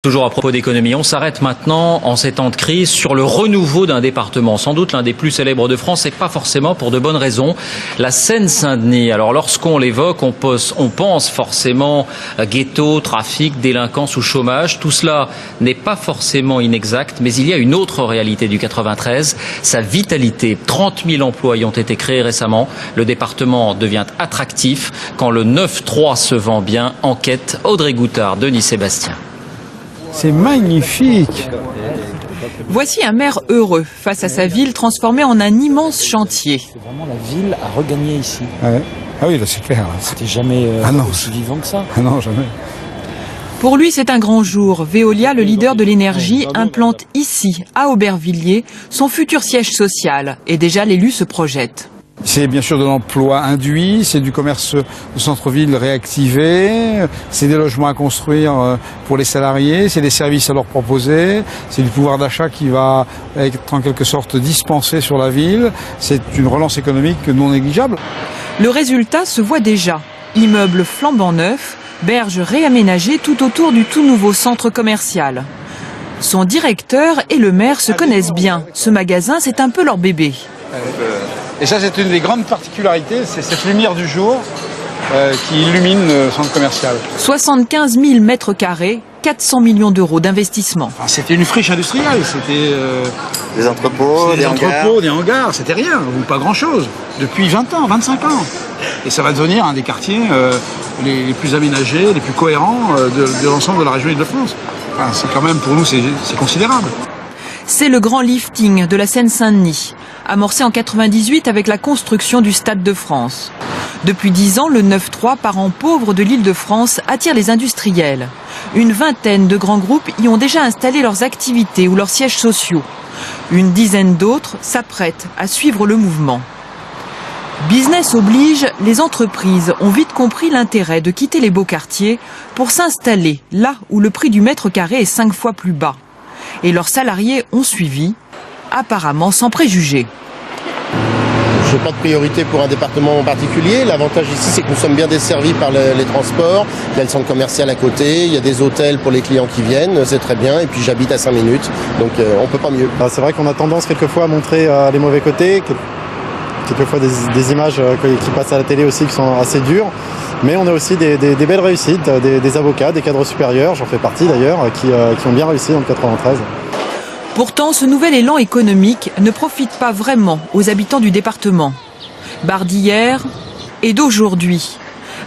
Toujours à propos d'économie, on s'arrête maintenant en ces temps de crise sur le renouveau d'un département, sans doute l'un des plus célèbres de France et pas forcément pour de bonnes raisons, la Seine-Saint-Denis. Alors lorsqu'on l'évoque, on pense forcément ghetto, trafic, délinquance ou chômage. Tout cela n'est pas forcément inexact, mais il y a une autre réalité du 93, sa vitalité. 30 000 emplois y ont été créés récemment. Le département devient attractif quand le 9-3 se vend bien. Enquête Audrey Goutard, Denis Sébastien. C'est magnifique. Voici un maire heureux face à sa ville transformée en un immense chantier. C'est vraiment la ville à regagner ici. Ouais. Ah oui, là c'est clair. C'était jamais aussi vivant que ça. Ah non, jamais. Pour lui, c'est un grand jour. Veolia, le leader de l'énergie, implante ici, à Aubervilliers, son futur siège social. Et déjà, l'élu se projette. C'est bien sûr de l'emploi induit, c'est du commerce de centre-ville réactivé, c'est des logements à construire pour les salariés, c'est des services à leur proposer, c'est du pouvoir d'achat qui va être en quelque sorte dispensé sur la ville, c'est une relance économique non négligeable. Le résultat se voit déjà. Immeubles flambant neufs, berges réaménagées tout autour du tout nouveau centre commercial. Son directeur et le maire se connaissent bien. Ce magasin, c'est un peu leur bébé. Et ça, c'est une des grandes particularités, c'est cette lumière du jour qui illumine le centre commercial. 75 000 mètres carrés, 400 millions d'euros d'investissement. Enfin, c'était une friche industrielle, c'était des entrepôts, des hangars, c'était rien, ou pas grand-chose, depuis 20 ans, 25 ans. Et ça va devenir un des quartiers les plus aménagés, les plus cohérents de l'ensemble de la région Île-de-France. Enfin, c'est quand même, pour nous, c'est considérable. C'est le grand lifting de la Seine-Saint-Denis, amorcé en 98 avec la construction du Stade de France. Depuis 10 ans, le 9-3, parent pauvre de l'Île-de-France, attire les industriels. Une vingtaine de grands groupes y ont déjà installé leurs activités ou leurs sièges sociaux. Une dizaine d'autres s'apprêtent à suivre le mouvement. Business oblige, les entreprises ont vite compris l'intérêt de quitter les beaux quartiers pour s'installer là où le prix du mètre carré est 5 fois plus bas. Et leurs salariés ont suivi, apparemment sans préjugés. Je n'ai pas de priorité pour un département en particulier. L'avantage ici, c'est que nous sommes bien desservis par les transports. Il y a le centre commercial à côté, il y a des hôtels pour les clients qui viennent, c'est très bien. Et puis j'habite à 5 minutes, donc on ne peut pas mieux. C'est vrai qu'on a tendance quelquefois à montrer les mauvais côtés, quelquefois des images qui passent à la télé aussi qui sont assez dures. Mais on a aussi des belles réussites, des avocats, des cadres supérieurs, j'en fais partie d'ailleurs, qui ont bien réussi dans le 93. Pourtant, ce nouvel élan économique ne profite pas vraiment aux habitants du département. Barre d'hier et d'aujourd'hui.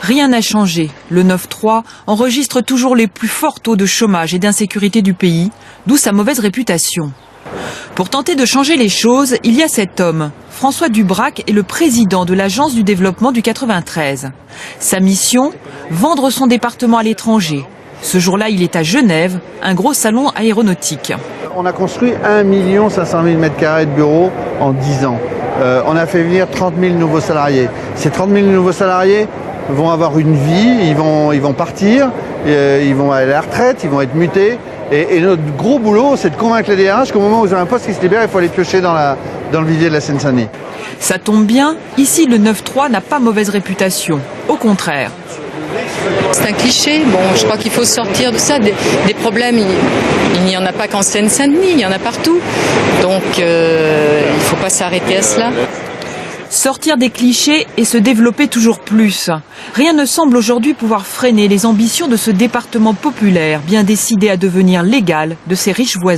Rien n'a changé. Le 9-3 enregistre toujours les plus forts taux de chômage et d'insécurité du pays, d'où sa mauvaise réputation. Pour tenter de changer les choses, il y a cet homme. François Dubrac est le président de l'Agence du développement du 93. Sa mission, vendre son département à l'étranger. Ce jour-là, il est à Genève, un gros salon aéronautique. On a construit 1 500 000 m² de bureaux en 10 ans. On a fait venir 30 000 nouveaux salariés. Ces 30 000 nouveaux salariés vont avoir une vie, ils vont partir, ils vont aller à la retraite, ils vont être mutés. Et notre gros boulot, c'est de convaincre les DRH qu'au moment où ils ont un poste qui se libère, il faut aller piocher dans le vivier de la Seine-Saint-Denis. Ça tombe bien, ici le 9-3 n'a pas mauvaise réputation. Au contraire. C'est un cliché. Bon, je crois qu'il faut sortir de ça. Des problèmes, il n'y en a pas qu'en Seine-Saint-Denis, il y en a partout. Donc, il ne faut pas s'arrêter à cela. Sortir des clichés et se développer toujours plus. Rien ne semble aujourd'hui pouvoir freiner les ambitions de ce département populaire, bien décidé à devenir l'égal de ses riches voisins.